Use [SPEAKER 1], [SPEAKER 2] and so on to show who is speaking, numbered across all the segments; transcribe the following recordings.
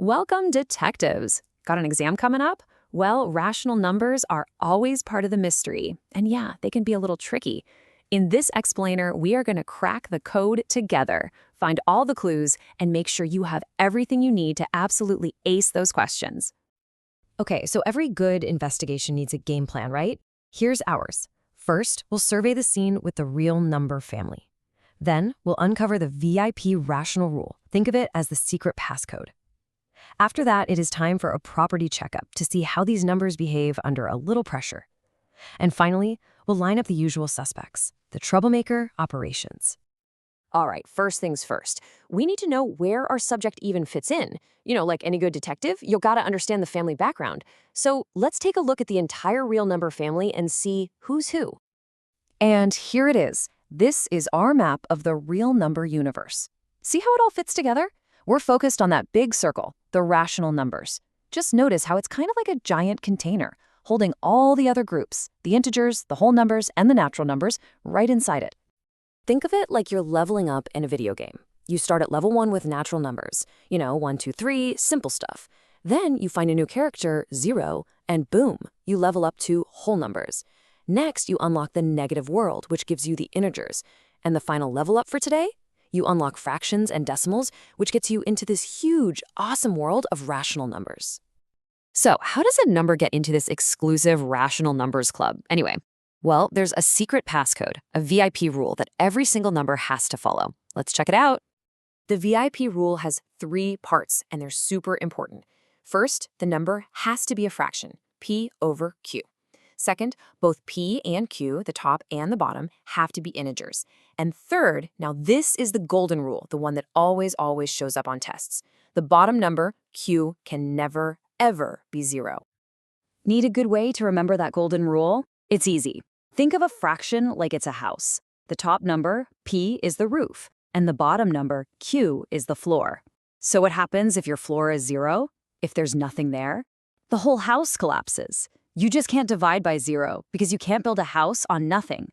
[SPEAKER 1] Welcome, detectives. Got an exam coming up? Well, rational numbers are always part of the mystery. And yeah, they can be a little tricky. In this explainer, we are going to crack the code together, find all the clues, and make sure you have everything you need to absolutely ace those questions.
[SPEAKER 2] Okay, so every good investigation needs a game plan, right? Here's ours. First, we'll survey the scene with the real number family. Then, we'll uncover the VIP rational rule. Think of it as the secret passcode. After that, it is time for a property checkup to see how these numbers behave under a little pressure. And finally, we'll line up the usual suspects, the troublemaker operations.
[SPEAKER 1] All right, first things first. We need to know where our subject even fits in. Like any good detective, you'll gotta understand the family background. So let's take a look at the entire real number family and see who's who. And here it is. This is our map of the real number universe. See how it all fits together? We're focused on that big circle, the rational numbers. Just notice how it's kind of like a giant container, holding all the other groups, the integers, the whole numbers, and the natural numbers, right inside it. Think of it like you're leveling up in a video game. You start at level 1 with natural numbers, 1, 2, 3, simple stuff. Then you find a new character, 0, and boom, you level up to whole numbers. Next, you unlock the negative world, which gives you the integers. And the final level up for today? You unlock fractions and decimals, which gets you into this huge, awesome world of rational numbers. So, how does a number get into this exclusive rational numbers club? Anyway, well, there's a secret passcode, a VIP rule that every single number has to follow. Let's check it out. The VIP rule has 3 parts, and they're super important. First, the number has to be a fraction, P over Q. Second, both P and Q, the top and the bottom, have to be integers. And third, now this is the golden rule, the one that always shows up on tests. The bottom number, Q, can never, ever be 0. Need a good way to remember that golden rule? It's easy. Think of a fraction like it's a house. The top number, P, is the roof, and the bottom number, Q, is the floor. So what happens if your floor is 0? If there's nothing there? The whole house collapses. You just can't divide by 0 because you can't build a house on nothing.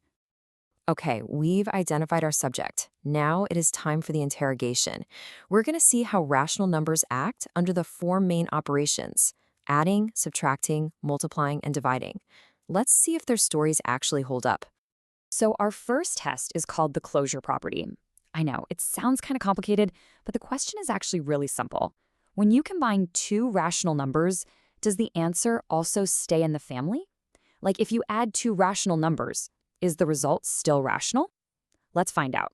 [SPEAKER 1] Okay, we've identified our subject. Now it is time for the interrogation. We're going to see how rational numbers act under the 4 main operations: adding, subtracting, multiplying, and dividing. Let's see if their stories actually hold up. So our first test is called the closure property. I know, it sounds kind of complicated, but the question is actually really simple. When you combine 2 rational numbers, does the answer also stay in the family? Like if you add 2 rational numbers, is the result still rational? Let's find out.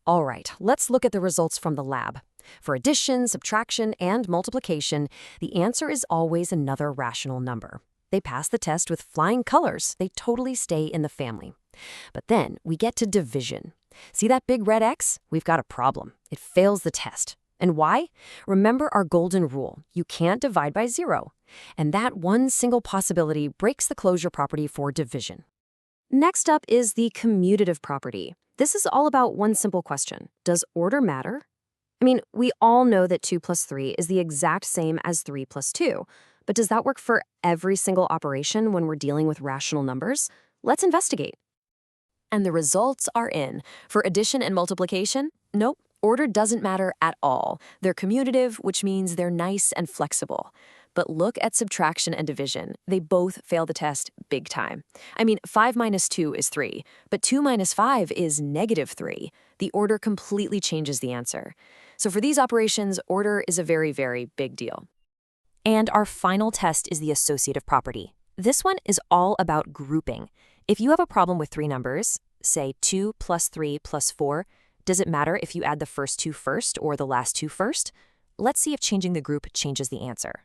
[SPEAKER 1] All right, let's look at the results from the lab. For addition, subtraction, and multiplication, the answer is always another rational number. They pass the test with flying colors. They totally stay in the family. But then we get to division. See that big red X? We've got a problem. It fails the test. And why? Remember our golden rule. You can't divide by 0. And that one single possibility breaks the closure property for division. Next up is the commutative property. This is all about one simple question. Does order matter? I mean, we all know that 2 plus 3 is the exact same as 3 plus 2. But does that work for every single operation when we're dealing with rational numbers? Let's investigate. And the results are in. For addition and multiplication, nope. Order doesn't matter at all. They're commutative, which means they're nice and flexible. But look at subtraction and division. They both fail the test big time. I mean, 5 minus 2 is 3, but 2 minus 5 is negative 3. The order completely changes the answer. So for these operations, order is a very, very big deal. And our final test is the associative property. This one is all about grouping. If you have a problem with 3 numbers, say 2 plus 3 plus 4, does it matter if you add the first 2 first or the last 2 first? Let's see if changing the group changes the answer.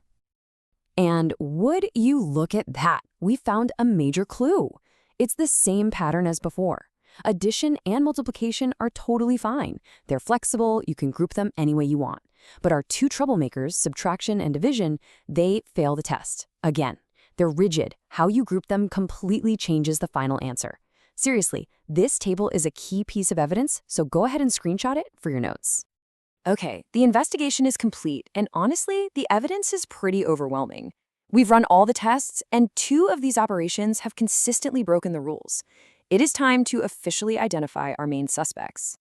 [SPEAKER 1] And would you look at that? We found a major clue. It's the same pattern as before. Addition and multiplication are totally fine. They're flexible, you can group them any way you want. But our 2 troublemakers, subtraction and division, they fail the test. Again, they're rigid. How you group them completely changes the final answer. Seriously, this table is a key piece of evidence, so go ahead and screenshot it for your notes. Okay, the investigation is complete, and honestly, the evidence is pretty overwhelming. We've run all the tests, and 2 of these operations have consistently broken the rules. It is time to officially identify our main suspects.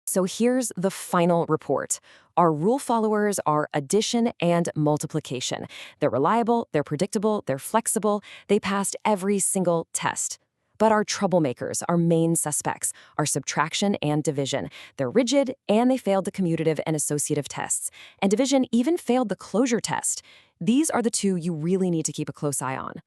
[SPEAKER 1] So here's the final report. Our rule followers are addition and multiplication. They're reliable, they're predictable, they're flexible, they passed every single test. But our troublemakers, our main suspects, are subtraction and division. They're rigid, and they failed the commutative and associative tests. And division even failed the closure test. These are the two you really need to keep a close eye on.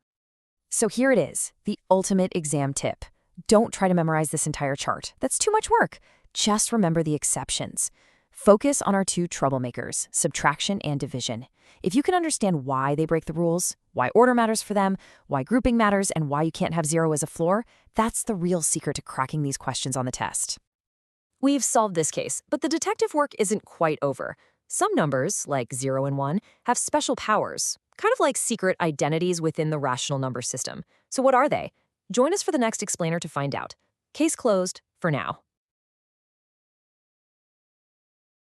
[SPEAKER 2] So here it is, the ultimate exam tip. Don't try to memorize this entire chart. That's too much work. Just remember the exceptions. Focus on our two troublemakers, subtraction and division. If you can understand why they break the rules, why order matters for them, why grouping matters, and why you can't have 0 as a floor, that's the real secret to cracking these questions on the test.
[SPEAKER 1] We've solved this case, but the detective work isn't quite over. Some numbers, like 0 and 1, have special powers, kind of like secret identities within the rational number system. So what are they? Join us for the next explainer to find out. Case closed for now.